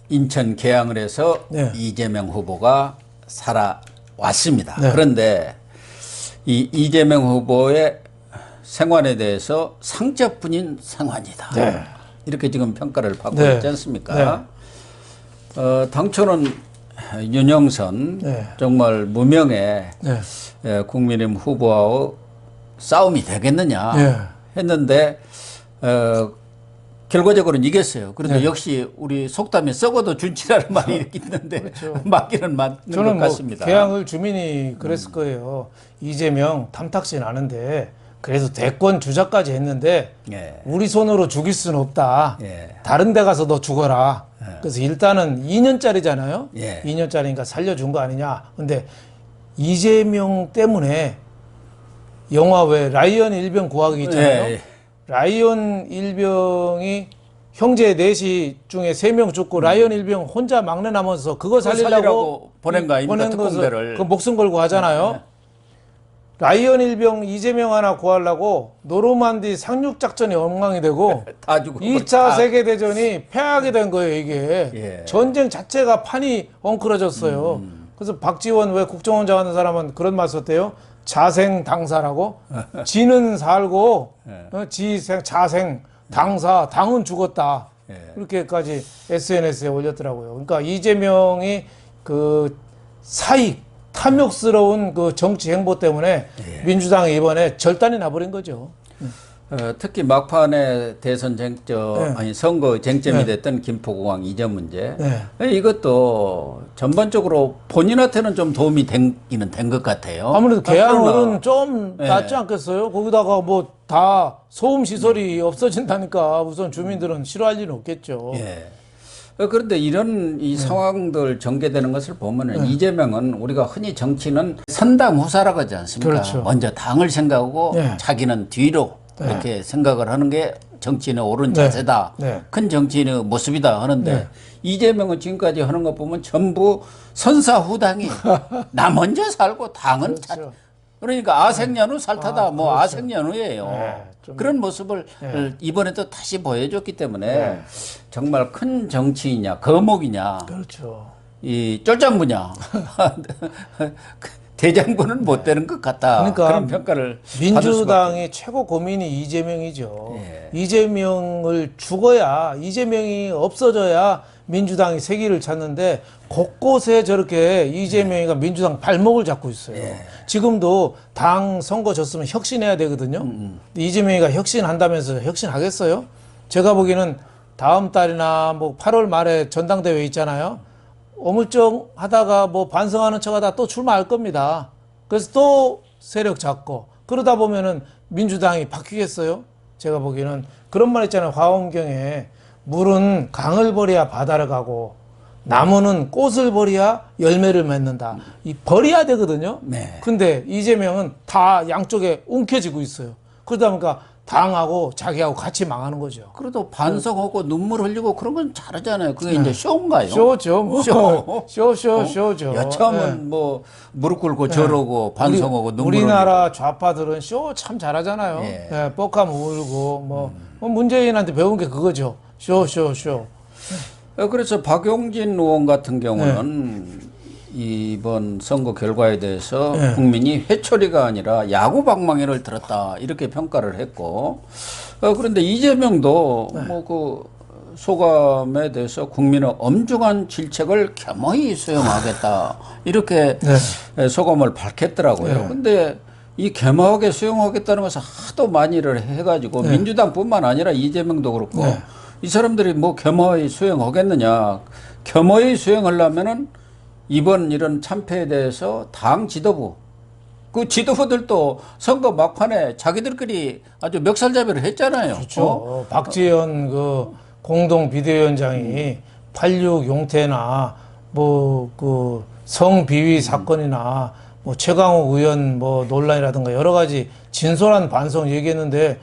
인천 계양을에서 네. 이재명 후보가 살아왔습니다. 네. 그런데 이 이재명 후보의 생활에 대해서 상처뿐인 생활이다. 네. 이렇게 지금 평가를 받고 네. 있지 않습니까? 당초는 윤영선 네. 정말 무명의 네. 국민의힘 후보와 싸움이 되겠느냐 네. 했는데 결과적으로는 이겼어요. 그런데 네. 역시 우리 속담에 썩어도 준치라는 말이 있는데 그렇죠. 맞기는 맞는 저는 것 같습니다. 계양을 주민이 그랬을 거예요. 이재명 탐탁시 나는데 그래도 대권 주자까지 했는데 예. 우리 손으로 죽일 수는 없다. 예. 다른 데 가서 너 죽어라. 그래서 일단은 2년짜리잖아요. 예. 2년짜리니까 살려준 거 아니냐. 근데 이재명 때문에 영화 왜 라이언 일병 구하기 있잖아요. 예. 라이언 일병이 형제 넷이 중에 3명 죽고 라이언 일병 혼자 막내 남아서 그거 살리려고 보낸 거 아닙니까? 보낸 것을 특공대를. 그 목숨 걸고 하잖아요. 라이언 일병 이재명 하나 구하려고 노르만디 상륙 작전이 엉망이 되고 다 죽고 2차 세계대전이 패하게 된 거예요, 이게. 예. 전쟁 자체가 판이 엉클어졌어요. 그래서 박지원 왜 국정원장 하는 사람은 그런 말 썼대요. 자생 당사라고. 지는 살고 지생 자생 당사 당은 죽었다. 그렇게까지 SNS에 올렸더라고요. 그러니까 이재명이 그 사익 탐욕스러운 그 정치 행보 때문에 민주당이 이번에 절단이 나버린 거죠. 특히 막판에 대선 쟁점 아니 선거 쟁점이 네. 됐던 김포공항 이전 문제 네. 이것도 전반적으로 본인한테는 좀 도움이 되기는 된 것 같아요. 아무래도 그러나 계양은 좀 낫지 않겠어요? 거기다가 뭐 다 소음 시설이 없어진다니까 우선 주민들은 싫어할 일은 없겠죠. 예. 그런데 이런 이 상황들 전개되는 것을 보면은 이재명은 우리가 흔히 정치는 선당 후사라고 하지 않습니까? 그렇죠. 먼저 당을 생각하고 네. 자기는 뒤로 이렇게 생각을 하는 게 정치인의 옳은 네. 자세다. 네. 큰 정치인의 모습이다 하는데 네. 이재명은 지금까지 하는 거 보면 전부 선사후당이 나 먼저 살고 당은 그렇죠. 그러니까 아생연후 살타다 뭐 그렇죠. 아생연후예요. 네, 그런 모습을 이번에도 다시 보여줬기 때문에 정말 큰 정치이냐 거목이냐 그렇죠. 이 쫄장부냐 대장부는 못 되는 것 같다. 그러니까 그런 평가를 민주당의 최고 고민이 이재명이죠. 이재명을 죽어야 이재명이 없어져야 민주당이 세기를 찾는데 곳곳에 저렇게 이재명이가 민주당 발목을 잡고 있어요. 지금도 당 선거 졌으면 혁신해야 되거든요. 이재명이가 혁신한다면서 혁신하겠어요? 제가 보기에는 다음 달이나 뭐 8월 말에 전당대회 있잖아요. 어물쩍 하다가 뭐 반성하는 척 하다 또 출마할 겁니다. 그래서 또 세력 잡고 그러다 보면은 민주당이 바뀌겠어요? 제가 보기에는 그런 말 있잖아요. 화엄경에 물은 강을 버려야 바다를 가고 나무는 꽃을 버려야 열매를 맺는다. 이 버려야 되거든요. 네. 근데 이재명은 다 양쪽에 움켜쥐고 있어요. 그러다 보니까 당하고 자기하고 같이 망하는 거죠. 그래도 반성하고 눈물 흘리고 그런 건 잘하잖아요. 그게 이제 쇼인가요? 쇼죠. 뭐. 쇼. 쇼죠. 여차하면 뭐 무릎 꿇고 저러고 반성하고 눈물 흘리고. 우리나라 좌파들은 쇼 참 잘하잖아요. 예. 예, 뻑하면 울고 뭐 문재인한테 배운 게 그거죠. 쇼. 그래서 박용진 의원 같은 경우는 이번 선거 결과에 대해서 국민이 회초리가 아니라 야구 방망이를 들었다 이렇게 평가를 했고 그런데 이재명도 뭐 그 소감에 대해서 국민의 엄중한 질책을 겸허히 수용하겠다 이렇게 소감을 밝혔더라고요. 근데 이 겸허하게 수용하겠다는 것을 하도 많이를 해가지고 민주당뿐만 아니라 이재명도 그렇고 이 사람들이 뭐 겸허히 수용하겠느냐. 겸허히 수용하려면은 이번 이런 참패에 대해서 당 지도부, 그 지도부들도 선거 막판에 자기들끼리 아주 멱살잡이를 했잖아요. 그렇죠. 박지원 그 공동 비대위원장이 86 용태나 뭐 그 성비위 사건이나 뭐 최강욱 의원 뭐 논란이라든가 여러 가지 진솔한 반성 얘기했는데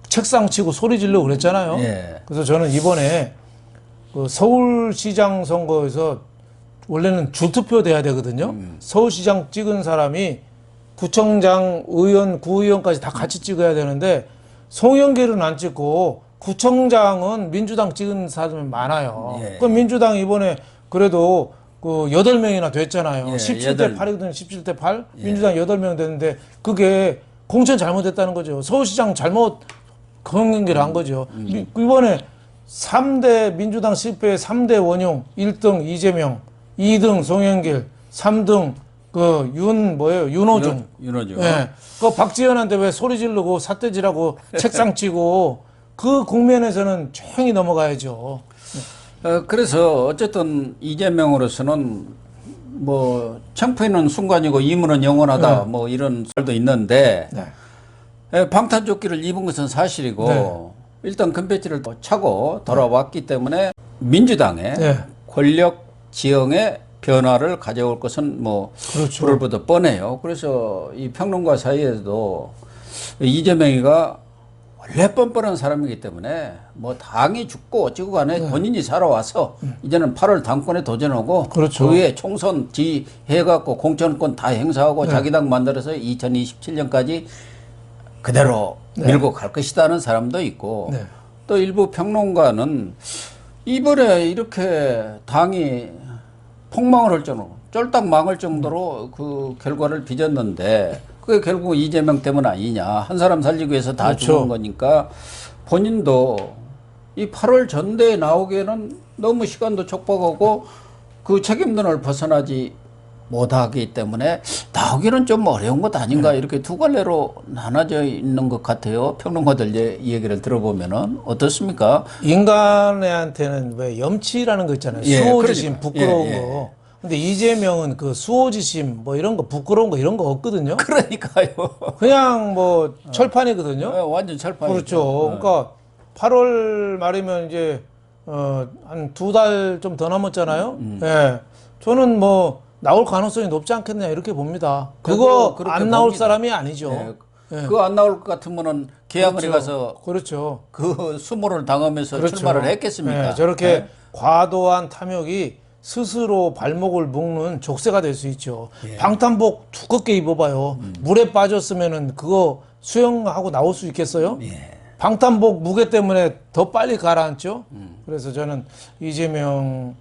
책상 치고 소리 지르고 그랬잖아요. 그래서 저는 이번에 그 서울시장 선거에서 원래는 주투표 돼야 되거든요. 서울시장 찍은 사람이 구청장, 의원, 구의원까지 다 같이 찍어야 되는데 송영길은 안 찍고 구청장은 민주당 찍은 사람이 많아요. 예. 그럼 민주당 이번에 그래도 그 8명이나 됐잖아요. 예, 17대 8이거든요. 17대 8. 민주당 8명 됐는데 그게 공천 잘못했다는 거죠. 서울시장 잘못 경연기를 한 거죠. 이번에 3대 민주당 실패 3대 원흉 1등 이재명, 2등 송영길, 3등 그 윤호중. 윤호중. 예. 그 박지원한테 왜 소리 지르고 삿대질하고 책상 치고 그 국면에서는 조용히 넘어가야죠. 그래서 어쨌든 이재명으로서는 뭐 청포는 순간이고 임무는 영원하다 뭐 이런 말도 있는데 방탄조끼를 입은 것은 사실이고 일단 금배지를 차고 돌아왔기 때문에 민주당의 권력 지형의 변화를 가져올 것은 뭐 그렇죠. 불을보다 뻔해요. 그래서 이 평론가 사이에도 이재명이가 원래 뻔뻔한 사람이기 때문에 뭐 당이 죽고 어찌고 간에 본인이 살아와서 이제는 8월 당권에 도전하고 그렇죠. 그 후에 총선 지해갖고 공천권 다 행사하고 자기 당 만들어서 2027년까지 그대로 밀고 갈 것이다는 사람도 있고 또 일부 평론가는 이번에 이렇게 당이 폭망을 할 정도로 쫄딱 망할 정도로 그 결과를 빚었는데 그게 결국 이재명 때문 아니냐. 한 사람 살리기 위해서 다 그렇죠. 죽은 거니까 본인도 이 8월 전대에 나오기에는 너무 시간도 촉박하고 그 책임론을 벗어나지 못하기 때문에 나오기는 좀 어려운 것 아닌가 이렇게 두 갈래로 나눠져 있는 것 같아요. 평론가들 얘기를 들어보면은 어떻습니까? 인간한테는 왜 염치라는 거 있잖아요. 예, 수호지심, 그러니까. 부끄러운 예, 예. 거. 근데 이재명은 그 수호지심 뭐 이런 거 부끄러운 거 이런 거 없거든요. 그러니까요. 그냥 뭐 철판이거든요. 완전 철판이죠. 그렇죠. 그러니까 8월 말이면 이제 한 2달 좀 더 남았잖아요. 예. 저는 뭐 나올 가능성이 높지 않겠냐 이렇게 봅니다. 그거 그렇게 안 나올 봅니다. 사람이 아니죠. 예. 그거 안 나올 것 같으면은 계양을에 가서 그렇죠. 그 수모를 당하면서 그렇죠. 출마를 했겠습니까? 예, 저렇게 과도한 탐욕이 스스로 발목을 묶는 족쇄가 될 수 있죠. 방탄복 두껍게 입어봐요. 물에 빠졌으면은 그거 수영하고 나올 수 있겠어요? 방탄복 무게 때문에 더 빨리 가라앉죠. 그래서 저는 이재명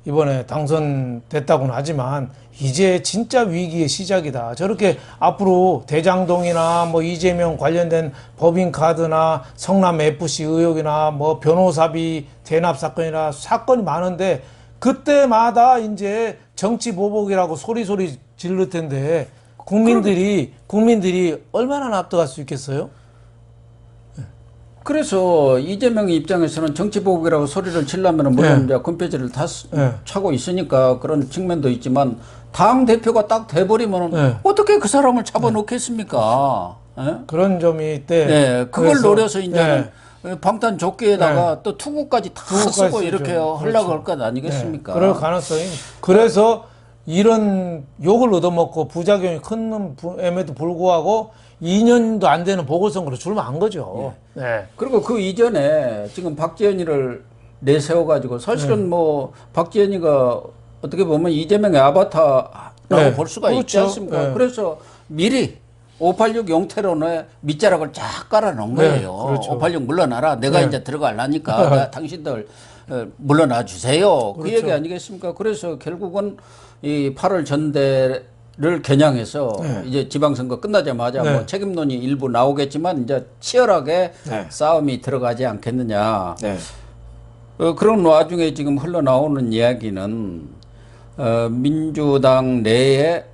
이번에 당선됐다고는 하지만 이제 진짜 위기의 시작이다. 저렇게 앞으로 대장동이나 뭐 이재명 관련된 법인카드나 성남 FC 의혹이나 뭐 변호사비 대납 사건이나 사건이 많은데 그때마다 이제 정치 보복이라고 소리소리 지를 텐데 국민들이 얼마나 납득할 수 있겠어요? 그래서 이재명 입장에서는 정치보복이라고 소리를 치려면 물론 이제 금배지를 다 차고 있으니까 그런 측면도 있지만 당 대표가 딱 돼버리면 어떻게 그 사람을 잡아놓겠습니까? 그런 점이 있대. 네, 그걸 그래서, 노려서 이제는 방탄 조끼에다가 또 투구까지 다 쓰고 쓰죠. 이렇게 하려고 할 것 아니겠습니까? 그럴 가능성이. 그래서 이런 욕을 얻어먹고 부작용이 큰엠에도 불구하고 2년도 안 되는 보궐선거로 출마한 거죠. 네. 그리고 그 이전에 지금 박지원이를 내세워가지고 사실은 뭐 박지원이가 어떻게 보면 이재명의 아바타라고 볼 수가 있지 않습니까? 그래서 미리 586 용태론에 밑자락을 쫙 깔아놓은 거예요. 그렇죠. 586 물러나라. 내가 이제 들어가려니까 당신들 물러나 주세요. 그 얘기 아니겠습니까? 그래서 결국은 이 8월 전대를 겨냥해서 이제 지방선거 끝나자마자 뭐 책임론이 일부 나오겠지만 이제 치열하게 싸움이 들어가지 않겠느냐. 그런 와중에 지금 흘러나오는 이야기는 민주당 내에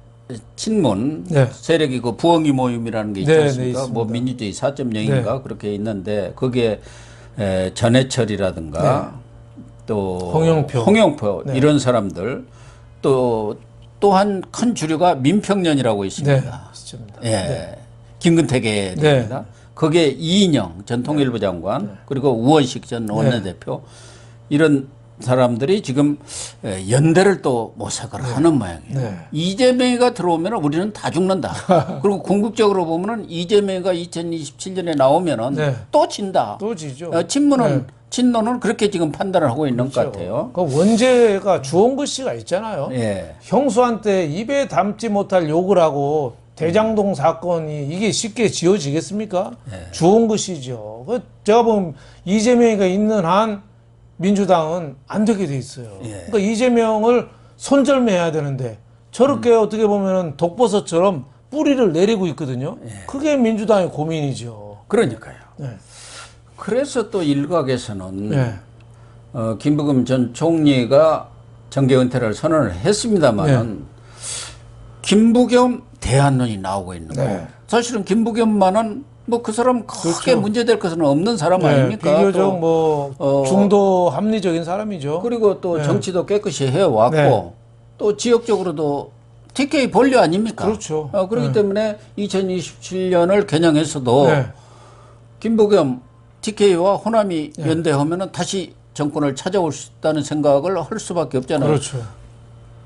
친문 세력이 그 부엉이 모임이라는 게 있지 않습니까? 뭐 민주주의 4.0인가 그렇게 있는데 거기에 전해철이라든가 또 홍영표 이런 사람들 또한 큰 주류가 민평련이라고 있습니다. 김근태계 됩니다. 거기에 이인영 전 통일부 장관 그리고 우원식 전 원내대표 이런 사람들이 지금 연대를 또 모색을 하는 모양이에요. 이재명이가 들어오면 우리는 다 죽는다. 그리고 궁극적으로 보면은 이재명이가 2027년에 나오면은 또 진다. 또 지죠. 친노는 그렇게 지금 판단을 하고 있는 것 같아요. 그 원재가 주홍글 씨가 있잖아요. 형수한테 입에 담지 못할 욕을 하고 대장동 사건이 이게 쉽게 지어지겠습니까? 좋은 것이죠. 제가 보면 이재명이가 있는 한 민주당은 안 되게 돼 있어요. 그러니까 이재명을 손절매해야 되는데 저렇게 어떻게 보면 독버섯처럼 뿌리를 내리고 있거든요. 그게 민주당의 고민이죠. 그러니까요. 네. 그래서 또 일각에서는 김부겸 전 총리가 정계 은퇴를 선언을 했습니다만은 김부겸 대안론이 나오고 있는 거예요. 사실은 김부겸만은 뭐 그 사람 크게 문제될 것은 없는 사람 아닙니까? 비교적 뭐 중도 합리적인 사람이죠. 그리고 또 정치도 깨끗이 해왔고 또 지역적으로도 TK 본류 아닙니까? 그렇죠. 그렇기 때문에 2027년을 겨냥해서도 김부겸 TK와 호남이 연대하면은 다시 정권을 찾아올 수 있다는 생각을 할 수밖에 없잖아요. 그렇죠.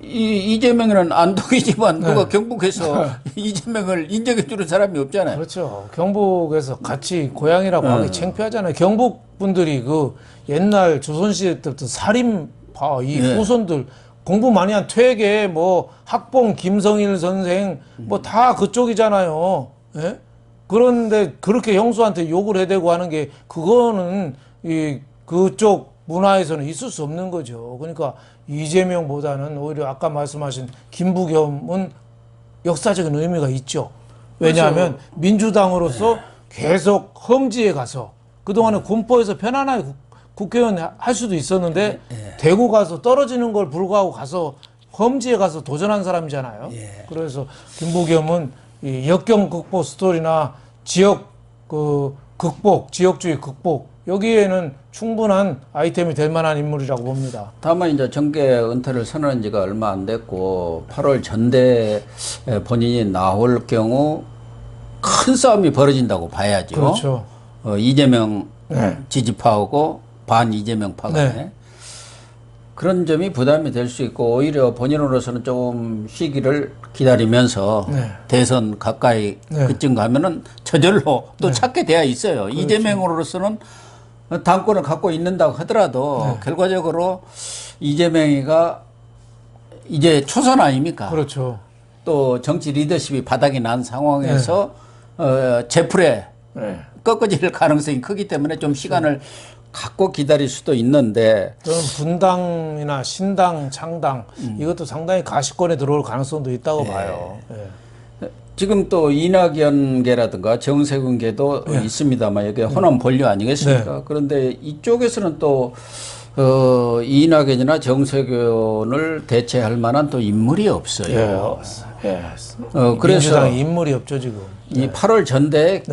이재명은 안동이지만 누가 경북에서 이재명을 인정해 주는 사람이 없잖아요. 그렇죠. 경북에서 같이 고향이라고 하기 창피하잖아요. 경북 분들이 그 옛날 조선시대 때부터 살인파 이 후손들 공부 많이 한 퇴계 뭐 학봉 김성일 선생 뭐 다 그쪽이잖아요. 예? 그런데 그렇게 형수한테 욕을 해대고 하는 게 그거는 이 그쪽 문화에서는 있을 수 없는 거죠. 그러니까 이재명보다는 오히려 아까 말씀하신 김부겸은 역사적인 의미가 있죠. 왜냐하면 민주당으로서 계속 험지에 가서 그동안에 군포에서 편안하게 국회의원 할 수도 있었는데 대구 가서 떨어지는 걸 불구하고 가서 험지에 가서 도전한 사람이잖아요. 그래서 김부겸은 이 역경 극복 스토리나 지역 그 극복, 지역주의 극복 여기에는 충분한 아이템이 될 만한 인물이라고 봅니다. 다만 이제 정계 은퇴를 선언한 지가 얼마 안 됐고 8월 전대 본인이 나올 경우 큰 싸움이 벌어진다고 봐야죠. 그렇죠. 이재명 지지파하고 반 이재명파 간에 그런 점이 부담이 될 수 있고 오히려 본인으로서는 좀 시기를 기다리면서 대선 가까이 그쯤 가면은 저절로 또 찾게 되어 있어요. 그렇죠. 이재명으로서는 당권을 갖고 있는다고 하더라도 결과적으로 이재명이가 이제 초선 아닙니까? 그렇죠. 또 정치 리더십이 바닥이 난 상황에서 제풀에 꺾어질 가능성이 크기 때문에 좀 시간을 갖고 기다릴 수도 있는데 저는 분당이나 신당, 창당 이것도 상당히 가시권에 들어올 가능성도 있다고 봐요. 지금 또 이낙연계라든가 정세균계도 있습니다만 여기 호남 본류 아니겠습니까? 그런데 이쪽에서는 또 이낙연이나 정세균을 대체할 만한 또 인물이 없어요. 그래서 민주당에 인물이 없죠 지금. 이 8월 전대에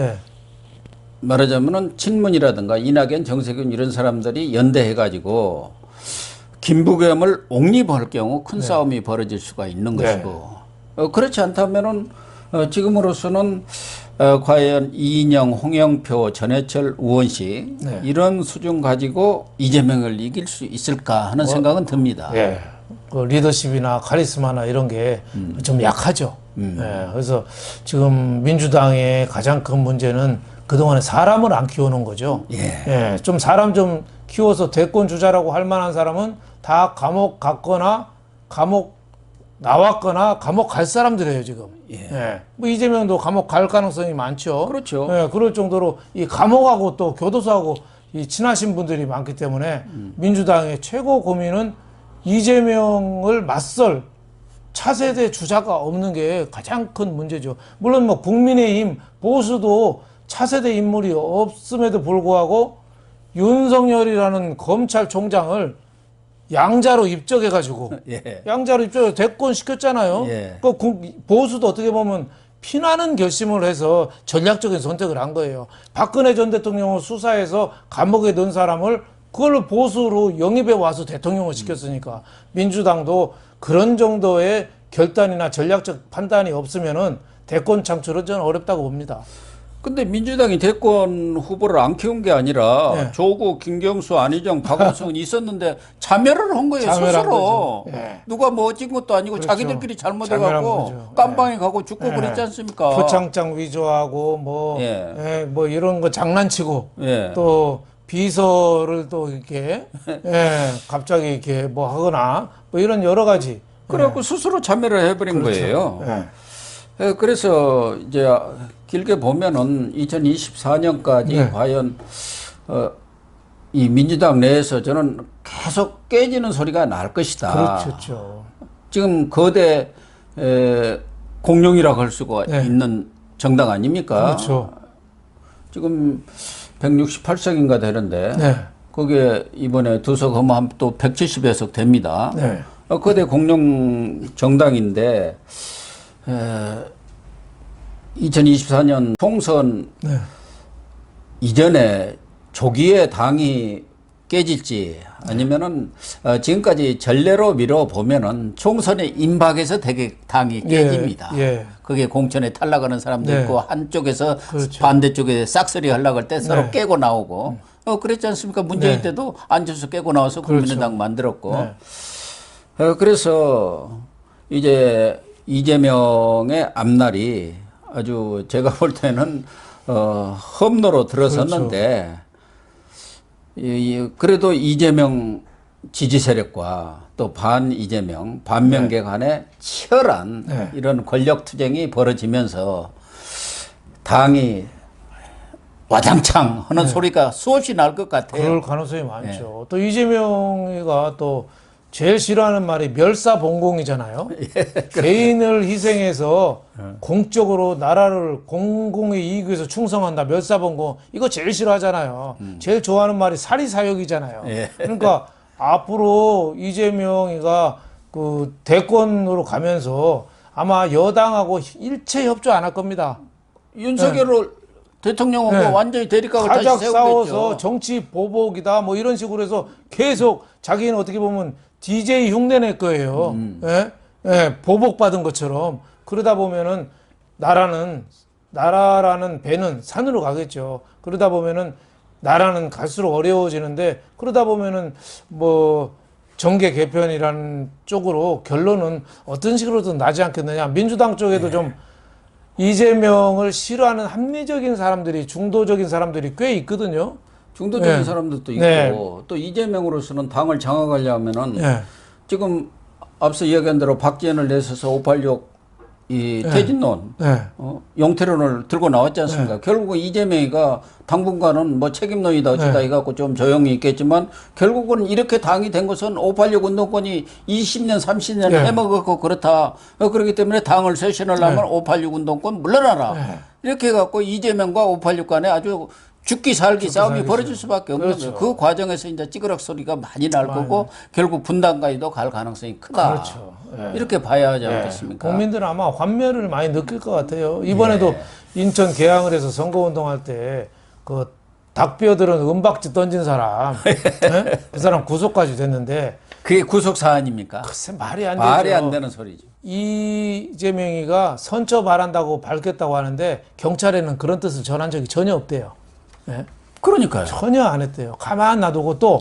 말하자면은 친문이라든가 이낙연, 정세균 이런 사람들이 연대해가지고 김부겸을 옹립할 경우 큰 싸움이 벌어질 수가 있는 것이고 그렇지 않다면은 지금으로서는 과연 이인영, 홍영표, 전해철, 우원식 이런 수준 가지고 이재명을 이길 수 있을까 하는 생각은 듭니다. 그 리더십이나 카리스마나 이런 게 좀 약하죠. 그래서 지금 민주당의 가장 큰 문제는 그동안에 사람을 안 키워놓은 거죠. 좀 사람 좀 키워서 대권 주자라고 할 만한 사람은 다 감옥 갔거나 감옥 나왔거나 감옥 갈 사람들이에요 지금. 뭐 이재명도 감옥 갈 가능성이 많죠. 그렇죠. 그럴 정도로 이 감옥하고 또 교도소하고 이 친하신 분들이 많기 때문에 민주당의 최고 고민은 이재명을 맞설 차세대 주자가 없는 게 가장 큰 문제죠. 물론 뭐 국민의힘 보수도 차세대 인물이 없음에도 불구하고 윤석열이라는 검찰총장을 양자로 입적해가지고 양자로 입적해서 대권 시켰잖아요. 그 보수도 어떻게 보면 피나는 결심을 해서 전략적인 선택을 한 거예요. 박근혜 전 대통령을 수사해서 감옥에 넣은 사람을 그걸 보수로 영입해 와서 대통령을 시켰으니까 민주당도 그런 정도의 결단이나 전략적 판단이 없으면은 대권 창출은 저는 어렵다고 봅니다. 근데 민주당이 대권 후보를 안 키운 게 아니라 조국, 김경수, 안희정, 박원순 있었는데 자멸을 한 거예요. 스스로. 누가 뭐 어찐 것도 아니고 그렇죠. 자기들끼리 잘못해갖고 깜방에 가고 죽고 그랬지 않습니까? 표창장 위조하고 뭐, 뭐 이런 거 장난치고 또 비서를 또 이렇게 갑자기 이렇게 뭐 하거나 뭐 이런 여러 가지. 그래갖고 스스로 자멸을 해버린 그렇죠. 거예요. 그래서 이제 길게 보면은 2024년까지 과연 이 민주당 내에서 저는 계속 깨지는 소리가 날 것이다. 그렇죠. 지금 거대 공룡이라고 할 수가 있는 정당 아닙니까? 그렇죠. 지금 168석인가 되는데 거기에 이번에 두석 하면 또 170여석 됩니다. 거대 공룡 정당인데 2024년 총선 이전에 조기에 당이 깨질지 아니면은 지금까지 전례로 미뤄보면은 총선에 임박해서 되게 당이 깨집니다. 그게 공천에 탈락하는 사람도 있고 한쪽에서 그렇죠. 반대쪽에 싹쓸이 하려고 할 때 서로 깨고 나오고 그랬지 않습니까? 문재인 때도 앉아서 깨고 나와서 국민의당 만들었고 그래서 이제 이재명의 앞날이 아주 제가 볼 때는 험로로 들어섰는데 그래도 이재명 지지 세력과 또 반 이재명, 반명계 간의 치열한 이런 권력 투쟁이 벌어지면서 당이 와장창 하는 소리가 수없이 날 것 같아요. 그럴 가능성이 많죠. 또 이재명이가 또 제일 싫어하는 말이 멸사봉공이잖아요. 개인을 희생해서 공적으로 나라를 공공의 이익 위해서 충성한다. 멸사봉공. 이거 제일 싫어하잖아요. 제일 좋아하는 말이 사리사욕이잖아요. 그러니까 앞으로 이재명이가 그 대권으로 가면서 아마 여당하고 일체 협조 안 할 겁니다. 윤석열을 대통령하고 완전히 대립각을 다시 가작 세우겠죠. 싸워서 정치 보복이다 뭐 이런 식으로 해서 계속 자기는 어떻게 보면 DJ 흉내낼 거예요. 보복받은 것처럼. 그러다 보면은 나라라는 배는 산으로 가겠죠. 그러다 보면은 나라는 갈수록 어려워지는데 그러다 보면은 뭐 정계 개편이라는 쪽으로 결론은 어떤 식으로든 나지 않겠느냐. 민주당 쪽에도 좀 이재명을 싫어하는 합리적인 사람들이 중도적인 사람들이 꽤 있거든요. 중도적인 사람들도 있고 또 이재명으로서는 당을 장악하려면은 지금 앞서 이야기한 대로 박지원을 내서서 586 이 퇴진론, 용태론을 들고 나왔지 않습니까? 결국은 이재명이가 당분간은 뭐 책임론이다 어쩌다 해갖고 좀 조용히 있겠지만 결국은 이렇게 당이 된 것은 586 운동권이 20년, 30년 해먹었고 그렇다. 그렇기 때문에 당을 쇄신하려면 586 운동권 물러나라. 이렇게 해갖고 이재명과 586 간에 아주 죽기 살기 싸움이 벌어질 수밖에 없는 거예요. 그 과정에서 이제 찌그럭 소리가 많이 날 거고 결국 분당까지도 갈 가능성이 크다. 이렇게 봐야 하지 않겠습니까? 국민들은 아마 환멸을 많이 느낄 것 같아요. 이번에도 인천 개항을 해서 선거운동할 때 그 닭뼈들은 은박지 던진 사람, 그 사람 구속까지 됐는데 그게 구속 사안입니까? 글쎄 말이 안 되죠. 말이 안 되는 소리죠. 이재명이가 선처 발한다고 밝혔다고 하는데 경찰에는 그런 뜻을 전한 적이 전혀 없대요. 그러니까요. 전혀 안 했대요. 가만 놔두고 또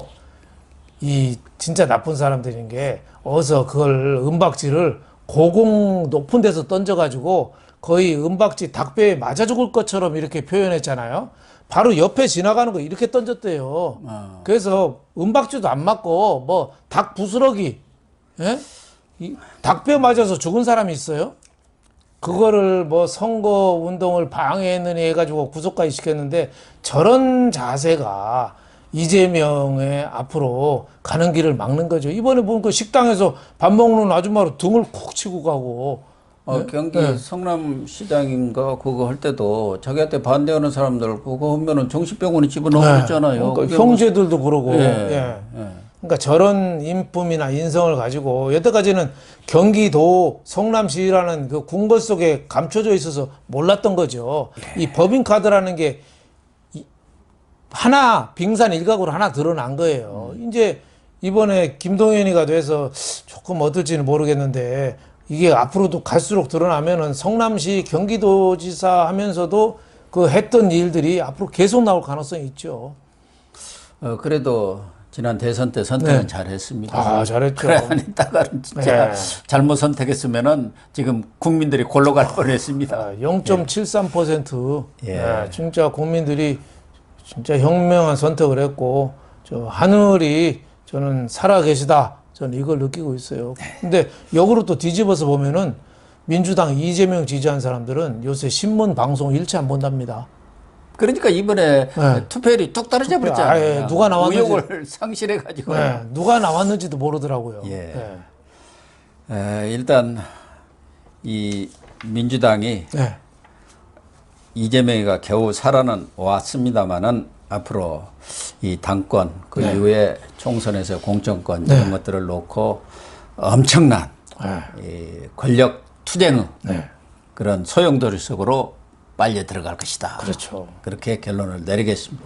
이 진짜 나쁜 사람들인 게 어서 그걸 은박지를 고공 높은 데서 던져가지고 거의 은박지 닭뼈에 맞아 죽을 것처럼 이렇게 표현했잖아요. 바로 옆에 지나가는 거 이렇게 던졌대요. 그래서 은박지도 안 맞고 뭐 닭 부스러기, 닭뼈 맞아서 죽은 사람이 있어요? 그거를 뭐 선거 운동을 방해했느니 해가지고 구속까지 시켰는데 저런 자세가 이재명의 앞으로 가는 길을 막는 거죠. 이번에 보니까 식당에서 밥 먹는 아줌마로 등을 쿡 치고 가고. 경기 성남시장인가 그거 할 때도 자기한테 반대하는 사람들 그거 하면은 정신병원에 집어넣었잖아요. 그러니까 형제들도 그러고. 그러니까 저런 인품이나 인성을 가지고 여태까지는 경기도 성남시라는 그 궁궐 속에 감춰져 있어서 몰랐던 거죠. 이 법인카드라는 게 하나 빙산 일각으로 하나 드러난 거예요. 이제 이번에 김동연이가 돼서 조금 어떨지는 모르겠는데 이게 앞으로도 갈수록 드러나면은 성남시 경기도지사 하면서도 그 했던 일들이 앞으로 계속 나올 가능성이 있죠. 그래도 지난 대선 때 선택은 잘했습니다. 아, 잘했죠. 그래 안 했다가는 진짜 잘못 선택했으면은 지금 국민들이 골로 갈 뻔했습니다. 0.73%. 진짜 국민들이 진짜 현명한 선택을 했고 저 하늘이 저는 살아 계시다. 저는 이걸 느끼고 있어요. 근데 역으로 또 뒤집어서 보면은 민주당 이재명 지지한 사람들은 요새 신문 방송 일체 안 본답니다. 그러니까 이번에 투표율이 뚝 떨어져 버렸잖아요. 아예 누가 나왔는지 의욕을 상실해 가지고. 누가 나왔는지도 모르더라고요. 예. 일단 이 민주당이 이재명이가 겨우 살아는 왔습니다만은 앞으로 이 당권 그 이후에 총선에서 공천권 이런 것들을 놓고 엄청난 이 권력 투쟁의 그런 소용돌이 속으로 빨려 들어갈 것이다. 그렇죠. 그렇게 결론을 내리겠습니다.